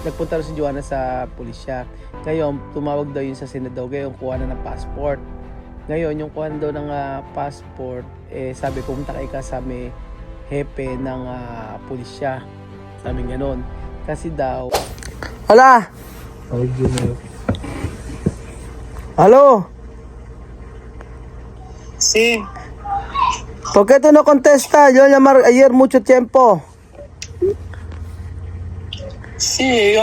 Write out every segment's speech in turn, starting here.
nagpunta rin si Joanna sa pulisya. Ngayon, tumawag daw yun sa senador, ngayon kuha na ng passport. Ngayon, yung kuha na daw ng passport, sabi, pumunta kay kasama hepe ng pulisya. Sabi gano'n. Kasi daw... Hola! Hello? Sí, ¿Por qué tú no contestas? Yo llamar ayer mucho tiempo. sí,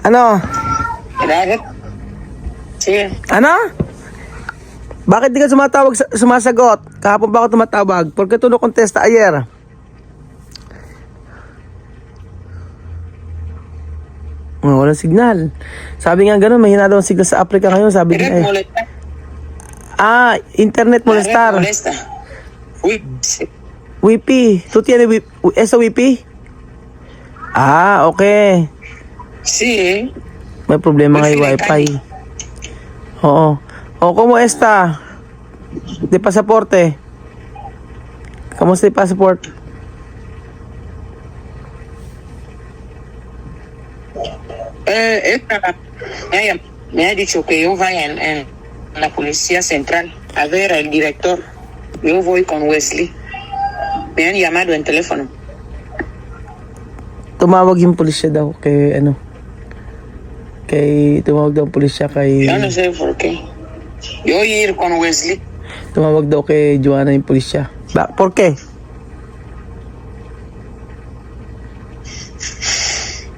Ano? gracias. Sí, Ano? Bakit di ka sumasagot? Kahapon ba ako tumatawag? ¿Por qué tú no contestas ayer? Oh, walang signal. Sabi nga gano'n, mahina daw ang signal sa Africa ngayon. Sabi red niya molesta. internet La red molestar. molesta. Uy, sí. Wifi. ¿Tú tienes esa wifi? Okay. Sí, May problema nga yung Wifi na wifi. Oo. ¿Cómo está? De pasaporte. ¿Cómo está el pasaporte? esta me ha dicho que yo vaya en la policía central a ver al director. Yo voy con Wesley. Me han llamado en teléfono. Tumawag yung pulisya daw kay tumawag daw ang pulisya kay Yo no sé por qué. Yo voy a ir con Wesley. tumawag daw kay Joanna yung pulisya. ¿Por qué?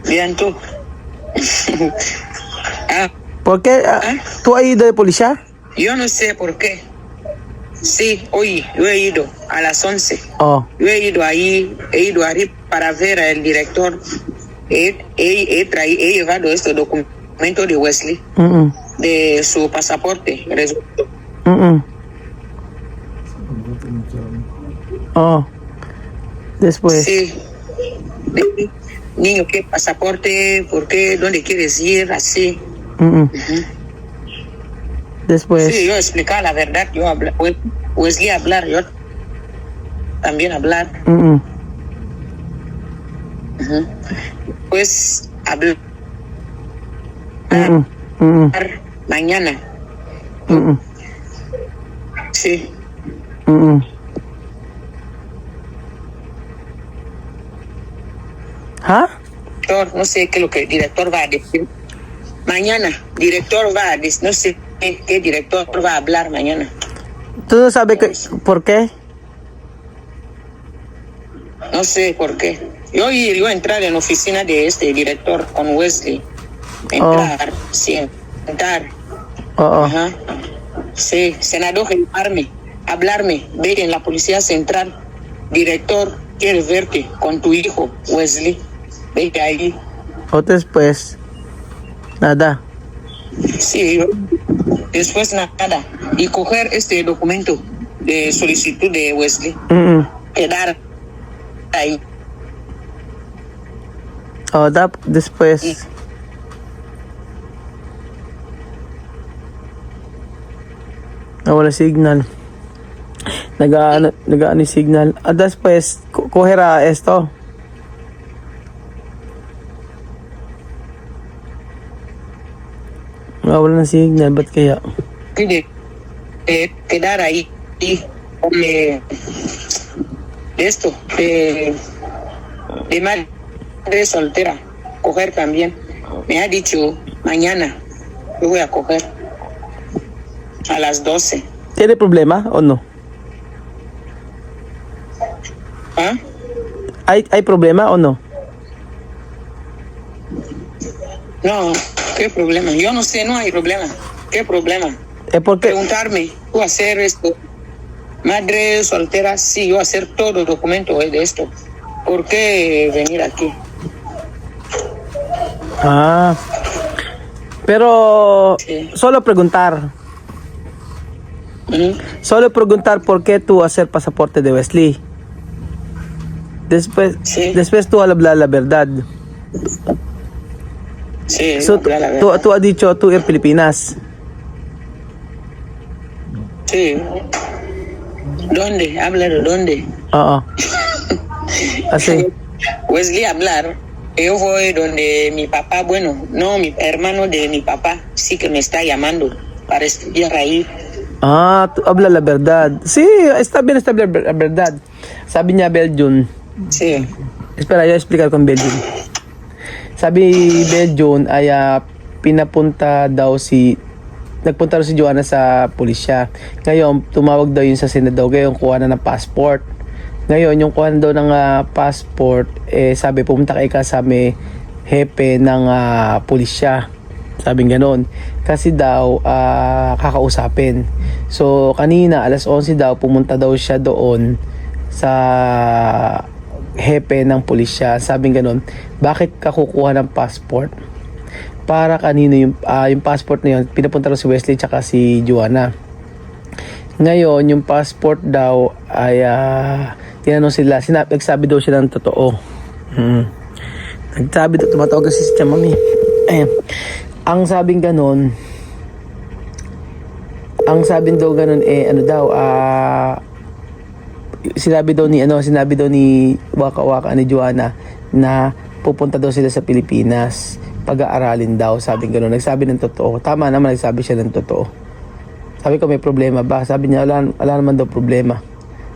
Bien, tú. ¿Por qué? ¿Tú has ido de policía? Yo no sé por qué. Sí, hoy yo he ido a las 11. Oh. Yo he ido ahí para ver al director. He llevado este documento de Wesley, de su pasaporte. Oh. Después. Sí. Niño, ¿qué pasaporte? ¿Por qué? ¿Dónde quieres ir? Así. Después. Sí, yo explicar la verdad. Yo hablar, Wesley hablar, yo también hablar. Pues hablar mañana. Sí. Director, no sé qué es lo que el director va a decir. Mañana, director va a decir, no sé qué director va a hablar mañana. ¿Tú no sabes por qué? No sé por qué. Yo entrar en la oficina de este director con Wesley. Entrar, sí, entrar. Ajá. Sí, senador hablarme, ver en la policía central. Director, quiere verte con tu hijo, Wesley. Vete ahí. O después. Nada. Sí, después nada. Y coger este documento de solicitud de Wesley. Quedar ahí. Después. Wala signal. Nag-ano signal. Después, cogerá esto. Wala na signal, ba't kaya? Quedar ahí. Esto, de madre soltera, coger también. Me ha dicho, mañana yo voy a coger a las 12. ¿Tiene problema o no? ¿Ah? ¿Hay problema o no? No, ¿qué problema? Yo no sé, no hay problema. ¿Qué problema? ¿Por qué? Preguntarme, ¿tú hacer esto? Madre soltera, sí, yo hacer todo documento de esto. ¿Por qué venir aquí? Pero Sí. solo preguntar. Solo preguntar por qué tú hacer pasaporte de Wesley. Después tú hablas la verdad. Sí, So, tú has dicho tú en Pilipinas. Sí. ¿Dónde? Habla de dónde. Oo. Así. Wesley hablar, yo voy donde mi papá, bueno, no, mi hermano de mi papá, sí que me está llamando para estudiar ahí. Ah, habla la verdad. Sí, está bien la verdad. Sabi niya, Beljun. Sí. Espera, yo explicar con Beljun. Sabi Beljun ay nagpunta daw si Joanna sa pulisya. Ngayon, tumawag daw yun sa senador. Ngayon, kuha na ng passport. Ngayon, yung kuha na daw ng passport, sabi, pumunta ka sa may hepe ng pulisya. Sabi ganon. Kasi daw, kakausapin. So, kanina, alas 11 daw, pumunta daw siya doon sa hepe ng pulisya. Sabi ganon, bakit ka kukuha ng passport? Para kanino yung passport na yun, pinapunta daw si Wesley tsaka si Joanna. Ngayon, yung passport daw ay tinanong sila, nagsabi daw siya ng totoo. Nagsabi daw, tumatawag kasi si Chamami. Ang sabing ganon, sinabi daw ni Waka ni Joanna na pupunta daw sila sa Pilipinas, pag-aaralin daw, sabi gano'n. Nagsabi ng totoo. Tama naman, nagsabi siya ng totoo. Sabi ko, may problema ba? Sabi niya, wala naman daw problema.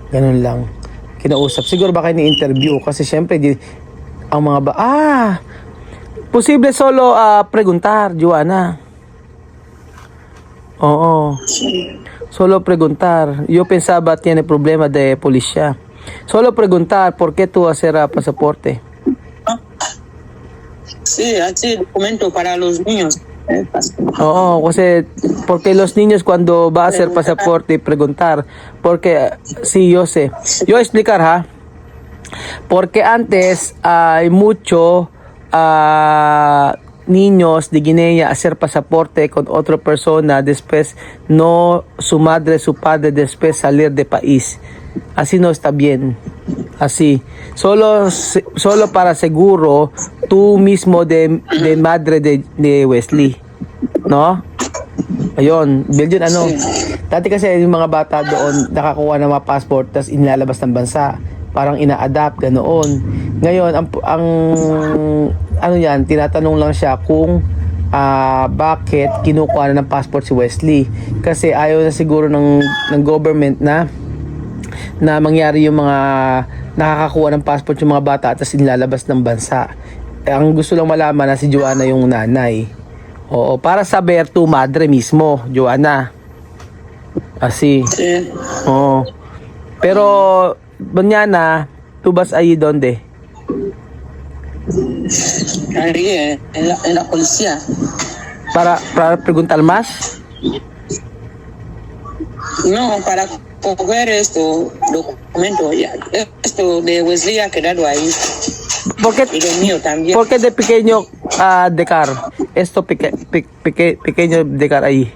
Ganun lang. Kinausap. Siguro baka ni-interview kasi syempre, ang mga posible solo preguntar, Joanna. Oo. Solo preguntar. Yo pensaba tiene problema de policía. Solo preguntar, ¿por qué tú hacer pasaporte? Sí, así documento para los niños. Oo, kasi porque los niños cuando va a hacer pasaporte preguntar, porque sí, yo sé. Yo explicar porque antes hay mucho niños de Guinea hacer pasaporte con otra persona, después no su madre, su padre, después salir de país. Así no está bien. Así. Solo para seguro, tú mismo de madre de Wesley. No? Ayun. Belgian dati kasi yung mga bata doon, nakakuha ng mga passport, tapos inilalabas ng bansa. Parang ina-adapt, ganoon. Ngayon, tinatanong lang siya kung bakit kinukuha na ng passport si Wesley. Kasi ayaw na siguro ng government na mangyari yung mga nakakakuha ng passport yung mga bata at inilalabas ng bansa. Ang gusto lang malaman na si Joanna yung nanay. Oo, para saber tu madre mismo, Joanna. Así. Oo. Pero mañana, tú vas ahí donde? Ahí, en la policía. Para preguntar más? No, para coger esto documento. Esto de Wesley ha quedado ahí. Y lo mío también. ¿Por qué de pequeño dejar? Esto pequeño dejar ahí.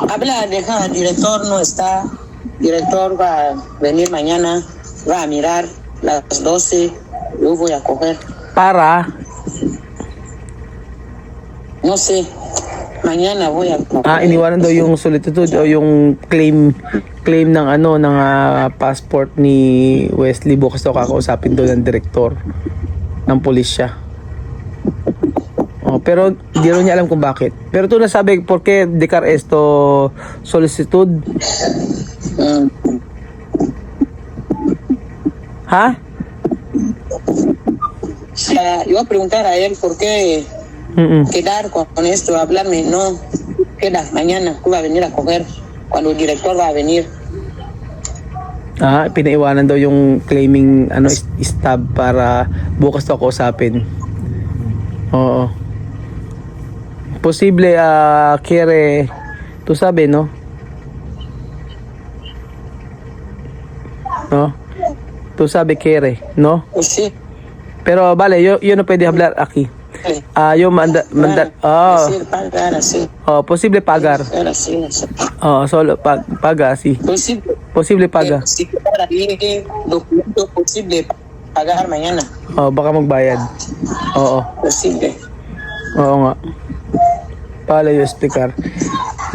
Habla, deja, el director no está. Director va a venir mañana, va a mirar las 12, yo voy a coger. Para? No sé, mañana voy a coger. Iniwanan daw yung solicitud o yung claim ng passport ni Wesley. Bukas daw kakausapin daw ng direktor ng pulisya. Pero di rin niya alam kung bakit. Pero ito nasabi, ¿por qué dejar esto solicitud? Yo voy a preguntar a él por qué quedar con esto, hablarme, no, queda mañana, tú vas a venir a coger cuando el director va a venir. Pinaiwanan daw yung claiming stab para bukas daw kausapin. Oo. Posible quiere, tú sabes, ¿no? ¿No? Tú sabes quiere, ¿no? Pues sí. Pero vale, yo no puedo hablar aquí. Yo posible pagar. Solo paga, sí. Posible paga. Si queda ahí, documento posible pagar mañana. Baka magbayad. Oo. Posible. Oo nga. Pala yung explicar.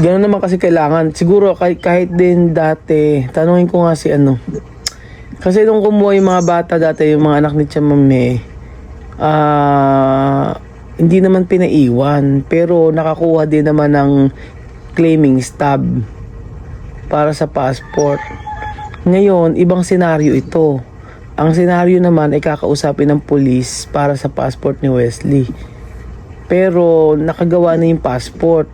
Ganoon naman kasi kailangan. Siguro kahit din dati, tanungin ko nga si Kasi nung kumuha yung mga bata dati, yung mga anak ni Chamame, hindi naman pinaiwan. Pero nakakuha din naman ng claiming stub para sa passport. Ngayon, ibang senaryo ito. Ang senaryo naman ay kakausapin ng pulis para sa passport ni Wesley. Pero nakagawa na yung passport.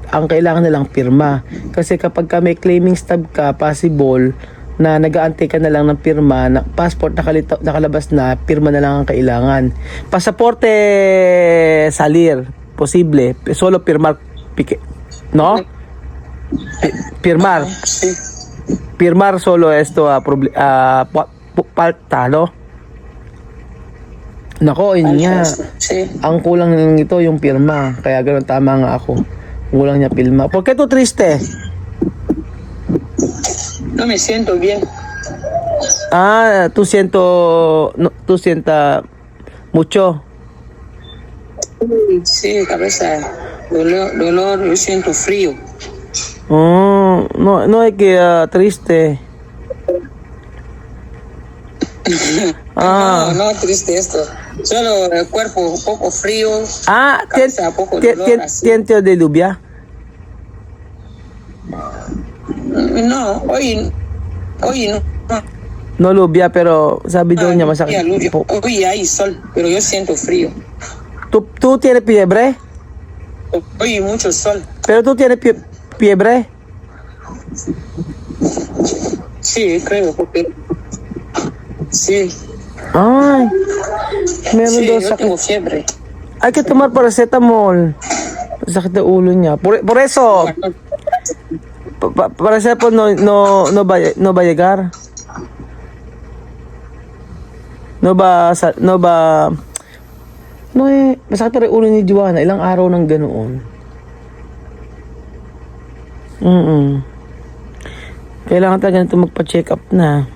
Ang kailangan na lang pirma. Kasi kapag ka may claiming stub ka, possible na nag-aantay ka na lang ng pirma, na passport nakalabas na, pirma na lang ang kailangan. Pasaporte salir, posible. Solo pirmar, no? Pirmar. Pirmar solo esto palta, no? Nako, yun nga. Ang kulang nito yung pirma. Kaya ganoon, tama nga ako. Kulang niya pirma. ¿Por qué tú triste? No me siento bien. Tú sienta mucho. Sí, cabeza, dolor, yo siento frío. No hay que triste. No, triste esto. Solo el cuerpo un poco frío. Cabeza, poco dolor, así. ¿Tiene de lluvia? No, hoy no. No lluvia, pero sabi daw niya masakit. Hoy hay sol, pero yo siento frío. ¿Tú tienes fiebre? Hoy mucho sol. ¿Pero tú tienes fiebre? Sí, creo, porque... Sí. Ay, meron daw yo sakit. tengo fiebre. Hay que tomar paracetamol. Sakit na ulo niya. Por eso, paracetamol no va a llegar. Masakit pa rin ulo ni Joanna. Ilang araw nang ganoon. Kailangan talaga nito magpa-check up na.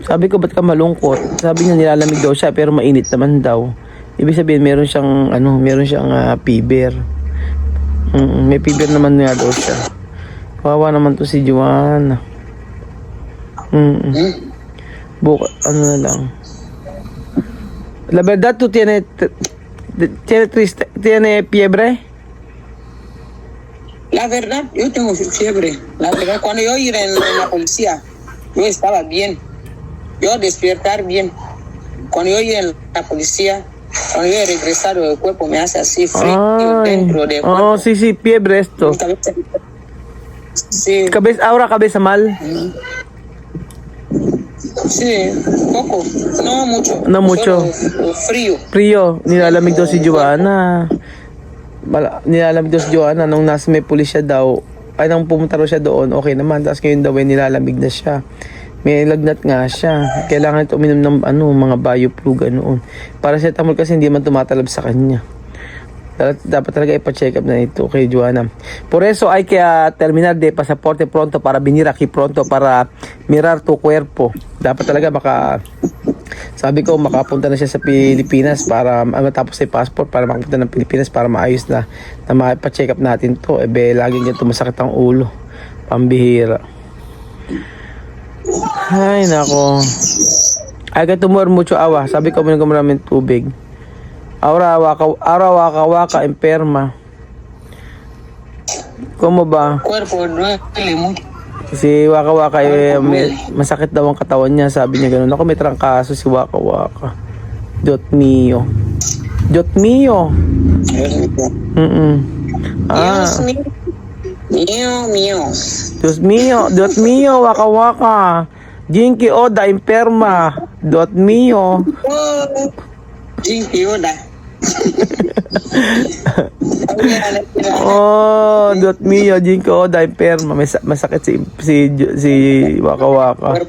Sabi ko, ba't ka malungkot? Sabi niya, nilalamig daw siya, pero mainit naman daw. Ibig sabihin, meron siyang fever. May fever naman nga daw siya. Kawawa naman to si Joanna. Na lang. La verdad, tú tiene fiebre? La verdad, yo tengo fiebre. La verdad, cuando yo iba en la policía, yo estaba bien. Yo despertar bien. Cuando yo iba en la policía, cuando yo he regresado, el cuerpo me hace así frío dentro del cuerpo. Sí, fiebre esto. Sí. Ahora cabeza mal. Sí, poco. No mucho. No mucho. Solo frío. Frío. Nilalamig daw si Joanna. Nilalamig daw si Joanna nung nasa may pulis siya daw. Ay, nang pumunta raw siya doon, okay naman. Tapos ngayon daw, nilalamig na siya. May lagnat nga siya. Kailangan ito uminom ng mga bioflu, ganoon. Paracetamol kasi hindi man tumatalab sa kanya. Dapat talaga ipa-check up na ito kay Joanna. Por eso hay que terminar de pasaporte pronto para venir aquí pronto para mirar tu cuerpo. Dapat talaga sabi ko, makapunta na siya sa Pilipinas para matapos sa passport para makapunta ng Pilipinas para maayos na mapa-check up natin to. Lagi niya tumasakit ang ulo. Pambihira. Ay, nako. Ay, ka tumor mucho awa. Sabi ko, uminom ko maraming tubig. Ahora waka enferma. ¿Cómo ba? Cuerpo duele mucho. Si Waka masakit daw ang katawan niya, sabi niya gano'n. Ako, may trangkaso si Waka. Dios mío. Dios mío. Dios mío, Waka. Jinky Oda enferma. Dios mío. Jinky Oda. Dios mío, Jinky Oda enferma. Masakit si Waka.